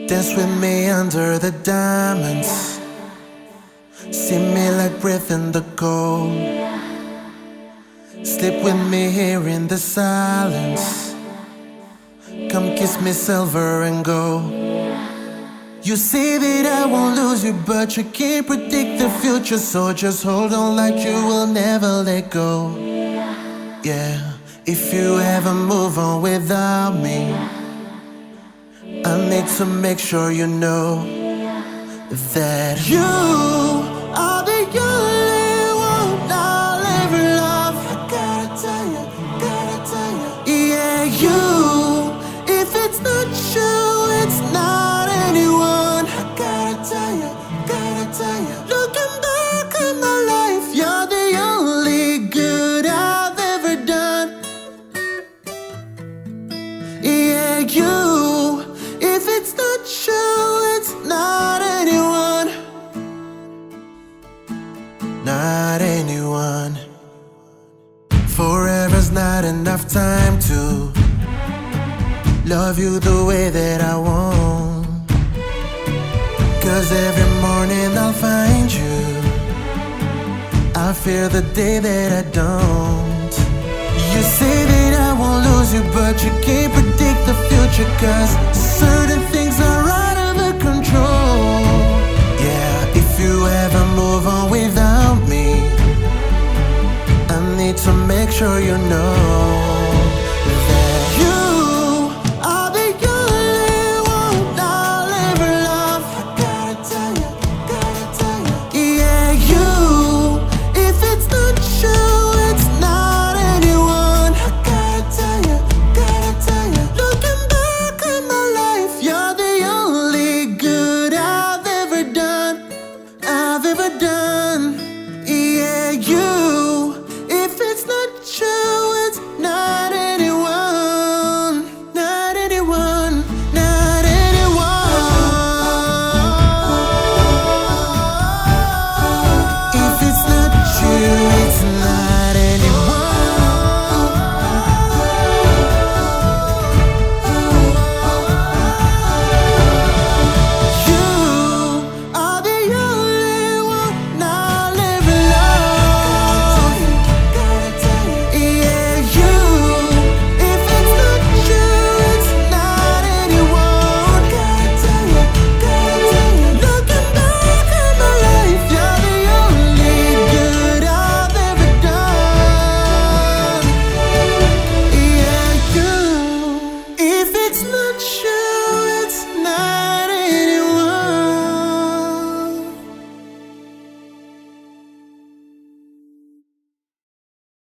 Dance with me under the diamonds. See me like breath in the cold. Sleep with me here in the silence. Come kiss me silver and gold. You say that I won't lose you, but you can't predict the future. So just hold on like you will never let go. Yeah, if you ever move on without me, I need to make sure you know that you are the only one I'll ever love. I gotta tell you, yeah, you. If it's not you, it's not anyone. I gotta tell you, looking back at my life, you're the only good I've ever done. Yeah, you. If it's not you, it's not anyone. Not anyone. Forever's not enough time to love you the way that I want. 'Cause every morning I'll find you. I fear the day that I don't. You say that I won't lose you, but you can't predict the future. 'Cause certain